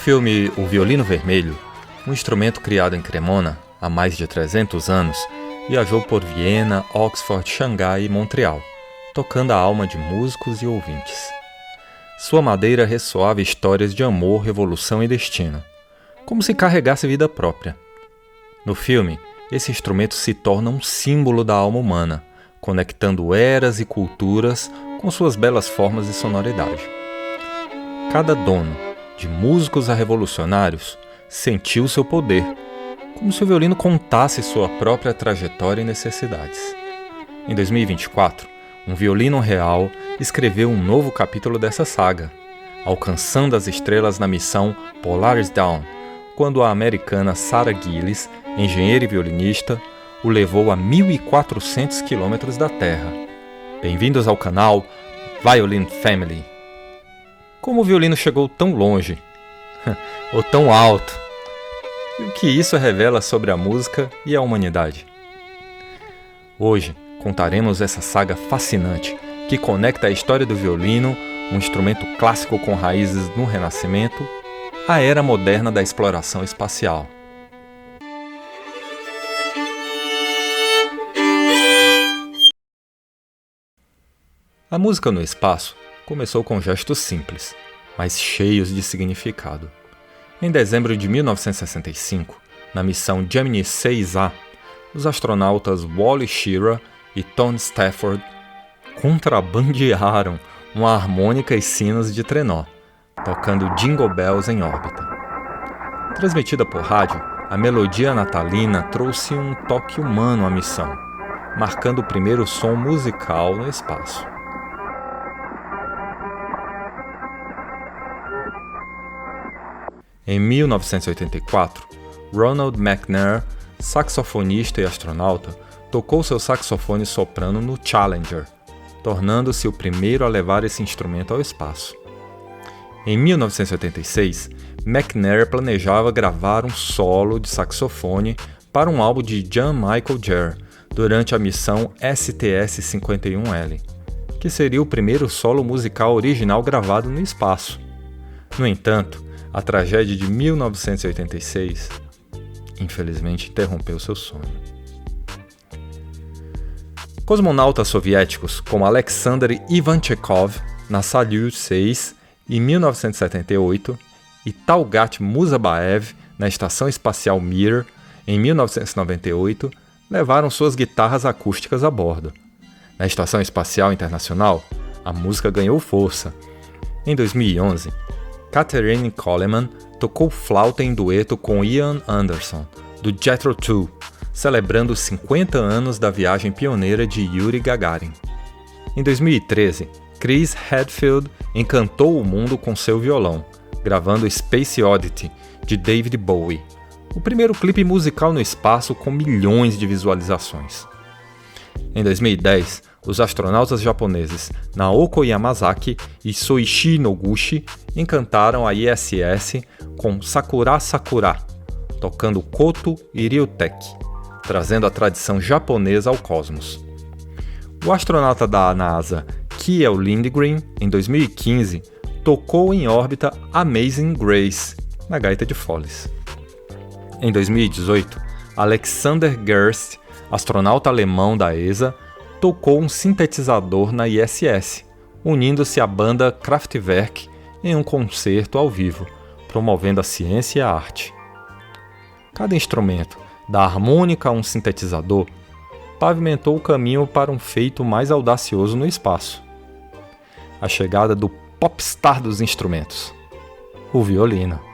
filme O Violino Vermelho, um instrumento criado em Cremona há mais de 300 anos, viajou por Viena, Oxford, Xangai e Montreal, tocando a alma de músicos e ouvintes. Sua madeira ressoava histórias de amor, revolução e destino, como se carregasse vida própria. No filme, esse instrumento se torna um símbolo da alma humana, conectando eras e culturas com suas belas formas e sonoridade. Cada dono, de músicos a revolucionários, sentiu seu poder, como se o violino contasse sua própria trajetória e necessidades. Em 2024, um violino real escreveu um novo capítulo dessa saga, alcançando as estrelas na missão Polaris Dawn, quando a americana Sarah Gillis, engenheira e violinista, o levou a 1.400 quilômetros da Terra. Bem-vindos ao canal Violin Family. Como o violino chegou tão longe, ou tão alto, e o que isso revela sobre a música e a humanidade? Hoje contaremos essa saga fascinante que conecta a história do violino, um instrumento clássico com raízes no Renascimento, à era moderna da exploração espacial. A música no espaço começou com gestos simples, mas cheios de significado. Em dezembro de 1965, na missão Gemini 6A, os astronautas Wally Schirra e Tom Stafford contrabandearam uma harmônica e sinos de trenó, tocando Jingle Bells em órbita. Transmitida por rádio, a melodia natalina trouxe um toque humano à missão, marcando o primeiro som musical no espaço. Em 1984, Ronald McNair, saxofonista e astronauta, tocou seu saxofone soprano no Challenger, tornando-se o primeiro a levar esse instrumento ao espaço. Em 1986, McNair planejava gravar um solo de saxofone para um álbum de John Michael Jarre durante a missão STS-51L, que seria o primeiro solo musical original gravado no espaço. No entanto, a tragédia de 1986, infelizmente, interrompeu seu sonho. Cosmonautas soviéticos como Alexander Ivanchikov na Salyut 6 em 1978 e Talgat Musabaev na Estação Espacial Mir em 1998 levaram suas guitarras acústicas a bordo. Na Estação Espacial Internacional, a música ganhou força. Em 2011, Catherine Coleman tocou flauta em dueto com Ian Anderson, do Jethro Tull, celebrando os 50 anos da viagem pioneira de Yuri Gagarin. Em 2013, Chris Hadfield encantou o mundo com seu violão, gravando Space Oddity, de David Bowie, o primeiro clipe musical no espaço com milhões de visualizações. Em 2010, os astronautas japoneses Naoko Yamazaki e Soichi Noguchi encantaram a ISS com Sakura Sakura, tocando Koto e Ryuteki, trazendo a tradição japonesa ao cosmos. O astronauta da NASA Kjell Lindgren, em 2015, tocou em órbita Amazing Grace, na gaita de foles. Em 2018, Alexander Gerst, astronauta alemão da ESA, tocou um sintetizador na ISS, unindo-se à banda Kraftwerk em um concerto ao vivo, promovendo a ciência e a arte. Cada instrumento, da harmônica a um sintetizador, pavimentou o caminho para um feito mais audacioso no espaço: a chegada do popstar dos instrumentos, o violino.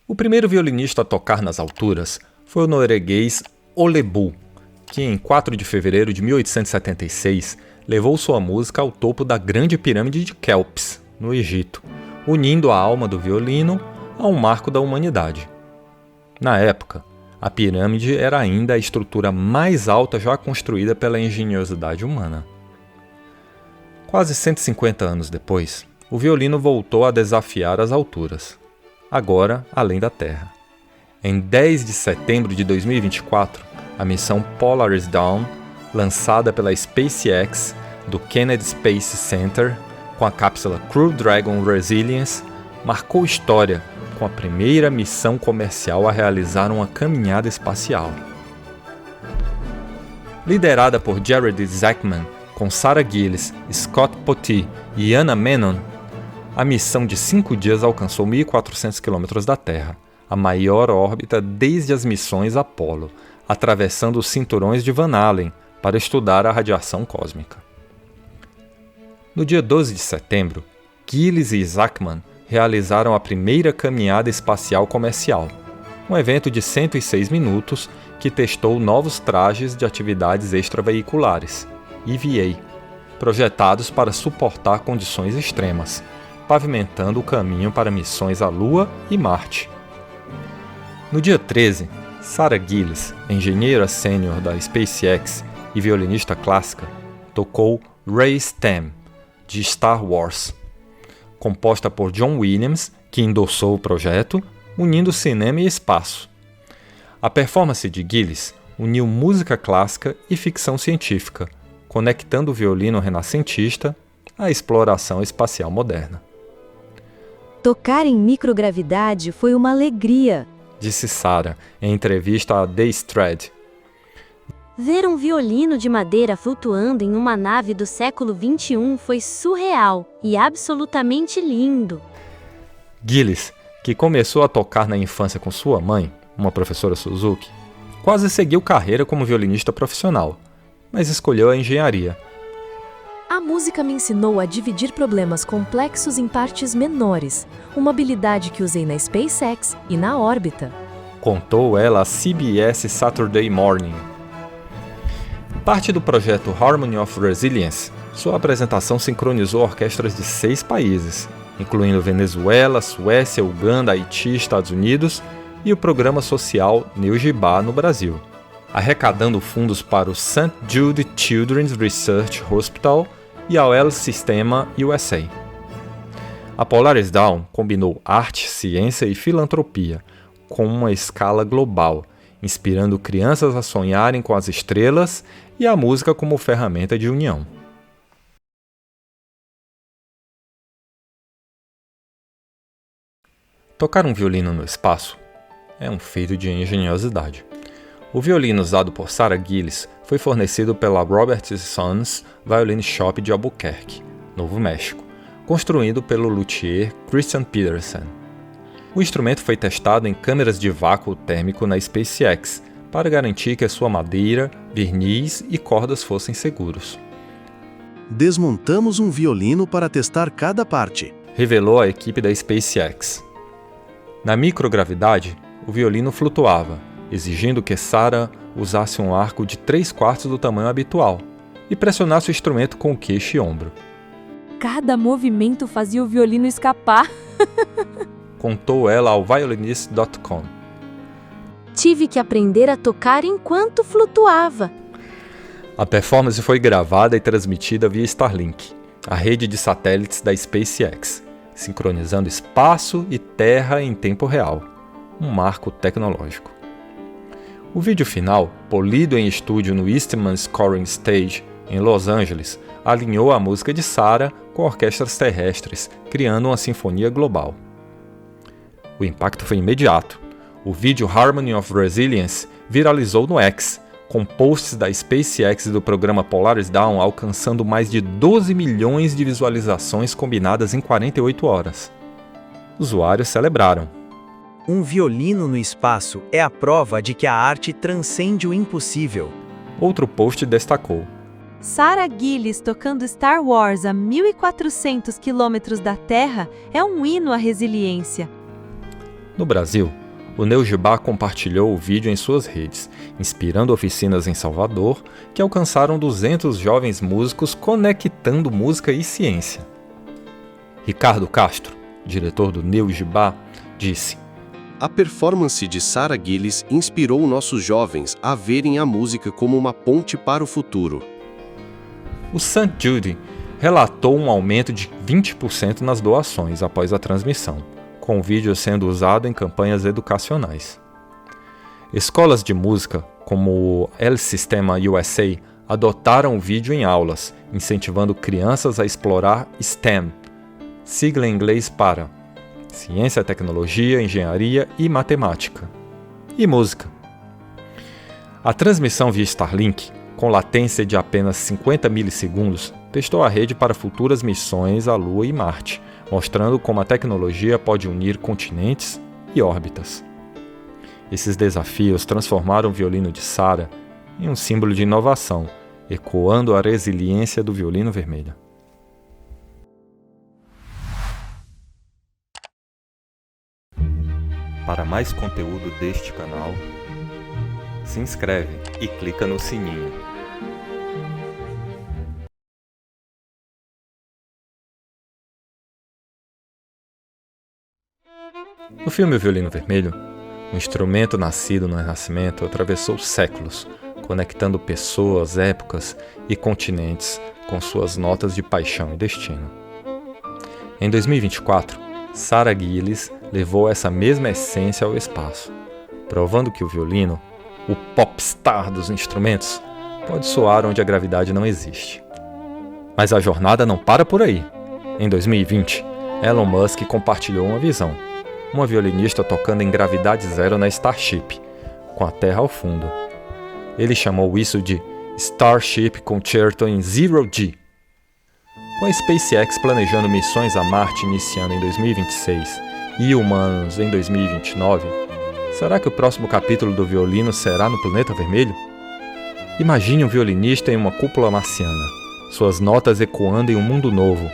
O primeiro violinista a tocar nas alturas foi o norueguês Ole Bull, que em 4 de fevereiro de 1876 levou sua música ao topo da Grande Pirâmide de Kelps, no Egito, unindo a alma do violino a um marco da humanidade. Na época, a pirâmide era ainda a estrutura mais alta já construída pela engenhosidade humana. Quase 150 anos depois, o violino voltou a desafiar as alturas, agora além da Terra. Em 10 de setembro de 2024, a missão Polaris Dawn lançada pela SpaceX do Kennedy Space Center com a cápsula Crew Dragon Resilience, marcou história com a primeira missão comercial a realizar uma caminhada espacial. Liderada por Jared Isaacman, com Sarah Gillis, Scott Potty e Anna Menon, a missão de 5 dias alcançou 1.400 km da Terra, a maior órbita desde as missões Apollo, atravessando os cinturões de Van Allen para estudar a radiação cósmica. No dia 12 de setembro, Gillis e Isaacman realizaram a primeira caminhada espacial comercial, um evento de 106 minutos que testou novos trajes de atividades extraveiculares, EVA, projetados para suportar condições extremas, pavimentando o caminho para missões à Lua e Marte. No dia 13, Sarah Gillis, engenheira sênior da SpaceX e violinista clássica, tocou Rey's Theme, de Star Wars, composta por John Williams, que endossou o projeto, unindo cinema e espaço. A performance de Gillis uniu música clássica e ficção científica, conectando o violino renascentista à exploração espacial moderna. Tocar em microgravidade foi uma alegria, disse Sarah em entrevista a The Strand. Ver um violino de madeira flutuando em uma nave do século XXI foi surreal e absolutamente lindo. Gillis, que começou a tocar na infância com sua mãe, uma professora Suzuki, quase seguiu carreira como violinista profissional, mas escolheu a engenharia. A música me ensinou a dividir problemas complexos em partes menores, uma habilidade que usei na SpaceX e na órbita, contou ela a CBS Saturday Morning. Parte do projeto Harmony of Resilience, sua apresentação sincronizou orquestras de 6 países, incluindo Venezuela, Suécia, Uganda, Haiti, Estados Unidos e o programa social Neu-Gibá no Brasil, arrecadando fundos para o St. Jude Children's Research Hospital e ao El Sistema USA. A Polaris Dawn combinou arte, ciência e filantropia com uma escala global, inspirando crianças a sonharem com as estrelas e a música como ferramenta de união. Tocar um violino no espaço é um feito de engenhosidade. O violino usado por Sarah Gillis foi fornecido pela Robert Sons Violin Shop de Albuquerque, Novo México, construído pelo luthier Christian Peterson. O instrumento foi testado em câmeras de vácuo térmico na SpaceX para garantir que a sua madeira, verniz e cordas fossem seguros. Desmontamos um violino para testar cada parte, revelou a equipe da SpaceX. Na microgravidade, o violino flutuava, exigindo que Sarah usasse um arco de 3/4 do tamanho habitual e pressionasse o instrumento com o queixo e ombro. Cada movimento fazia o violino escapar. Contou ela ao violinist.com. Tive que aprender a tocar enquanto flutuava. A performance foi gravada e transmitida via Starlink, a rede de satélites da SpaceX, sincronizando espaço e terra em tempo real, um marco tecnológico. O vídeo final, polido em estúdio no Eastman Scoring Stage, em Los Angeles, alinhou a música de Sarah com orquestras terrestres, criando uma sinfonia global. O impacto foi imediato. O vídeo Harmony of Resilience viralizou no X, com posts da SpaceX e do programa Polaris Dawn alcançando mais de 12 milhões de visualizações combinadas em 48 horas. Usuários celebraram. Um violino no espaço é a prova de que a arte transcende o impossível. Outro post destacou: Sarah Gillis tocando Star Wars a 1.400 quilômetros da Terra é um hino à resiliência. No Brasil, o Neu-Gibá compartilhou o vídeo em suas redes, inspirando oficinas em Salvador que alcançaram 200 jovens músicos conectando música e ciência. Ricardo Castro, diretor do Neu-Gibá, disse: a performance de Sarah Gillis inspirou nossos jovens a verem a música como uma ponte para o futuro. O St. Jude relatou um aumento de 20% nas doações após a transmissão, com o vídeo sendo usado em campanhas educacionais. Escolas de música, como o El Sistema USA, adotaram o vídeo em aulas, incentivando crianças a explorar STEM, sigla em inglês para Ciência, Tecnologia, Engenharia e Matemática, e música. A transmissão via Starlink, com latência de apenas 50 milissegundos, testou a rede para futuras missões à Lua e Marte, mostrando como a tecnologia pode unir continentes e órbitas. Esses desafios transformaram o violino de Sarah em um símbolo de inovação, ecoando a resiliência do violino vermelho. Para mais conteúdo deste canal, se inscreve e clica no sininho. No filme O Violino Vermelho, um instrumento nascido no Renascimento atravessou séculos, conectando pessoas, épocas e continentes com suas notas de paixão e destino. Em 2024, Sarah Gillis levou essa mesma essência ao espaço, provando que o violino, o popstar dos instrumentos, pode soar onde a gravidade não existe. Mas a jornada não para por aí. Em 2020, Elon Musk compartilhou uma visão: uma violinista tocando em gravidade zero na Starship, com a Terra ao fundo. Ele chamou isso de Starship Concerto em Zero G. Com a SpaceX planejando missões a Marte iniciando em 2026 e humanos em 2029, será que o próximo capítulo do violino será no planeta vermelho? Imagine um violinista em uma cúpula marciana, suas notas ecoando em um mundo novo,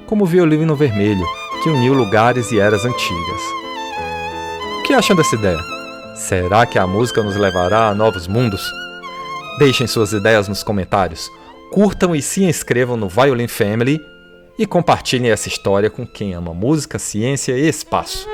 como o violino vermelho, que uniu lugares e eras antigas. O que acham dessa ideia? Será que a música nos levará a novos mundos? Deixem suas ideias nos comentários, curtam e se inscrevam no Violin Family e compartilhem essa história com quem ama música, ciência e espaço.